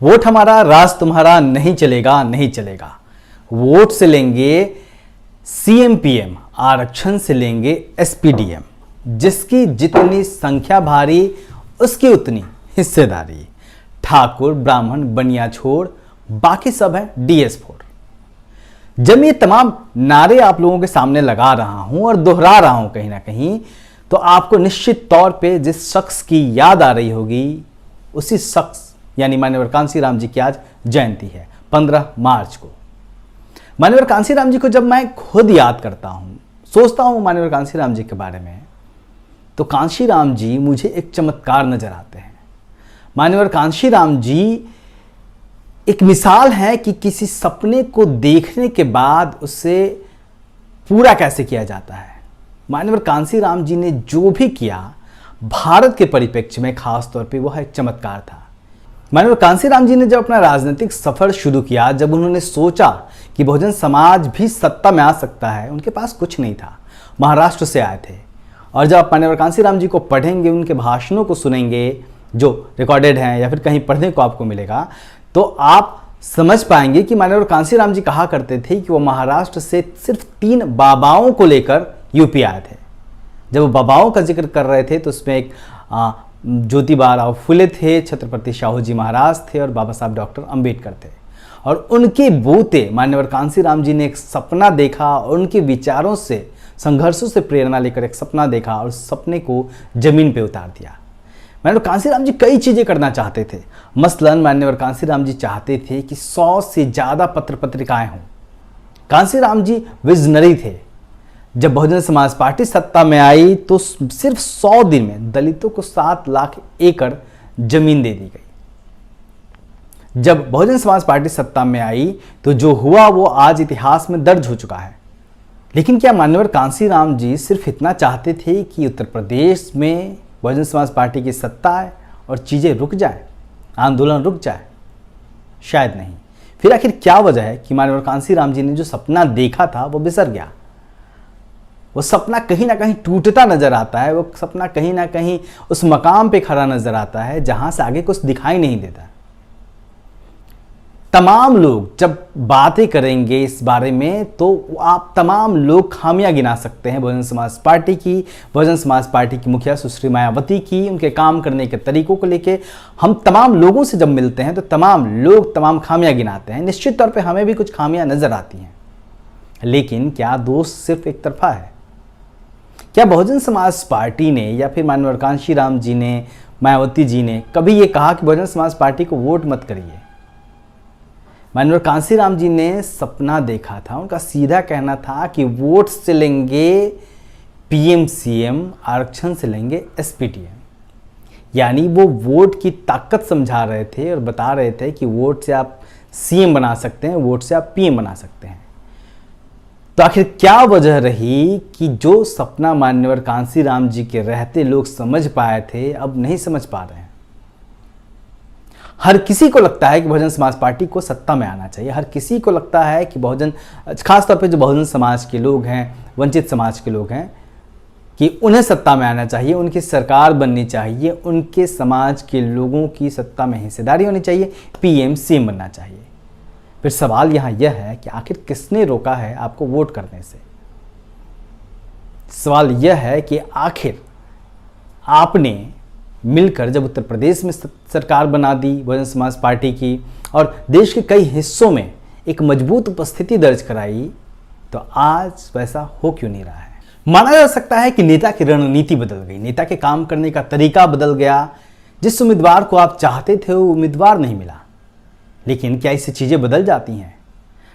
Vote हमारा राज तुम्हारा नहीं चलेगा नहीं चलेगा। वोट से लेंगे सीएम पीएम, आरक्षण से लेंगे एसपीडीएम। जिसकी जितनी संख्या भारी उसकी उतनी हिस्सेदारी। ठाकुर ब्राह्मण बनिया छोड़ बाकी सब है DS4। जब ये तमाम नारे आप लोगों के सामने लगा रहा हूं और दोहरा रहा हूं कहीं ना कहीं, तो आपको निश्चित तौर पे जिस शख्स की याद आ रही होगी उसी शख्स यानी माननीय कांशीराम जी की आज जयंती है 15 मार्च को। माननीय कांशीराम जी को जब मैं खुद याद करता हूं, सोचता हूं माननीय कांशीराम जी के बारे में, तो कांशीराम जी मुझे एक चमत्कार नजर आते हैं। माननीय कांशीराम जी एक मिसाल है कि किसी सपने को देखने के बाद उसे पूरा कैसे किया जाता है। माननीय कांशीराम जी ने जो भी किया भारत के परिप्रेक्ष्य में खास तौर पे वह एक चमत्कार था। माननीय कांशीराम जी ने जब अपना राजनीतिक सफर शुरू किया, जब उन्होंने सोचा कि बहुजन समाज भी सत्ता में आ सकता है, उनके पास कुछ नहीं था, महाराष्ट्र से आए थे। और जब आप माननीय कांशीराम जी को पढ़ेंगे, उनके भाषणों को सुनेंगे जो रिकॉर्डेड हैं या फिर कहीं पढ़ने को आपको मिलेगा, तो आप समझ पाएंगे कि माननीय कांशीराम जी कहा करते थे कि वो महाराष्ट्र से सिर्फ 3 बाबाओं को लेकर यूपी आए थे। जब वो बाबाओं का जिक्र कर रहे थे तो उसमें एक ज्योतिबा राव फुले थे, छत्रपति शाहू जी महाराज थे और बाबा साहब डॉक्टर अंबेडकर थे। और उनके बूते माननीय कांशीराम जी ने एक सपना देखा और उनके विचारों से, संघर्षों से प्रेरणा लेकर एक सपना देखा और उस सपने को जमीन पे उतार दिया। माननीय कांशीराम जी कई चीजें करना चाहते थे। मसलन माननीय कांशीराम जी चाहते थे कि 100 से ज्यादा पत्र पत्रिकाएं हों। कांशीराम जी विजनरी थे। जब बहुजन समाज पार्टी सत्ता में आई तो सिर्फ 100 दिन में दलितों को 7 लाख एकड़ जमीन दे दी गई। जब बहुजन समाज पार्टी सत्ता में आई तो जो हुआ वो आज इतिहास में दर्ज हो चुका है। लेकिन क्या माननीय कांशीराम जी सिर्फ इतना चाहते थे कि उत्तर प्रदेश में बहुजन समाज पार्टी की सत्ता आए और चीजें रुक जाए, आंदोलन रुक जाए? शायद नहीं। फिर आखिर क्या वजह है कि माननीय कांशीराम जी ने जो सपना देखा था वो बिसर गया? वो सपना कहीं ना कहीं टूटता नजर आता है। वो सपना कहीं ना कहीं उस मकाम पे खड़ा नजर आता है जहां से आगे कुछ दिखाई नहीं देता। तमाम लोग जब बातें करेंगे इस बारे में तो आप तमाम लोग खामियां गिना सकते हैं बहुजन समाज पार्टी की, बहुजन समाज पार्टी की मुखिया सुश्री मायावती की, उनके काम करने के तरीकों को लेके हम तमाम लोगों से जब मिलते हैं तो तमाम लोग तमाम खामियां गिनाते हैं। निश्चित तौर पे हमें भी कुछ खामियां नजर आती हैं, लेकिन क्या दोष सिर्फ एक तरफा है? क्या बहुजन समाज पार्टी ने या फिर माननीय कांशीराम जी ने, मायावती जी ने कभी ये कहा कि बहुजन समाज पार्टी को वोट मत करिए? माननीय कांशीराम जी ने सपना देखा था। उनका सीधा कहना था कि वोट से लेंगे पीएम सीएम, आरक्षण से लेंगे एसपीडीएम। यानी वो वोट की ताकत समझा रहे थे और बता रहे थे कि वोट से आप सीएम बना सकते हैं, वोट से आप पीएम बना सकते हैं। तो आखिर क्या वजह रही कि जो सपना माननीय कांशीराम जी के रहते लोग समझ पाए थे अब नहीं समझ पा रहे हैं? हर किसी को लगता है कि बहुजन समाज पार्टी को सत्ता में आना चाहिए। हर किसी को लगता है कि बहुजन, खासतौर पे जो बहुजन समाज के लोग हैं, वंचित समाज के लोग हैं, कि उन्हें सत्ता में आना चाहिए, उनकी सरकार बननी चाहिए, उनके समाज के लोगों की सत्ता में हिस्सेदारी होनी चाहिए, पीएम सीएम बनना चाहिए। फिर सवाल यहां यह है कि आखिर किसने रोका है आपको वोट करने से? सवाल यह है कि आखिर आपने मिलकर जब उत्तर प्रदेश में सरकार बना दी बहुजन समाज पार्टी की और देश के कई हिस्सों में एक मजबूत उपस्थिति दर्ज कराई, तो आज वैसा हो क्यों नहीं रहा है? माना जा सकता है कि नेता की रणनीति बदल गई, नेता के काम करने का तरीका बदल गया। जिस उम्मीदवार को आप चाहते थे वो उम्मीदवार नहीं मिला। लेकिन क्या इससे चीजें बदल जाती हैं?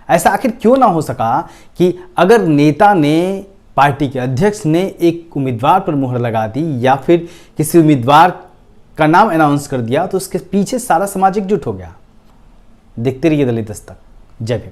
ऐसा आखिर क्यों ना हो सका कि अगर नेता ने, पार्टी के अध्यक्ष ने एक उम्मीदवार पर मुहर लगा दी या फिर किसी उम्मीदवार का नाम अनाउंस कर दिया तो उसके पीछे सारा समाज एकजुट हो गया। देखते रहिए दलित दस्तक। जय भीम।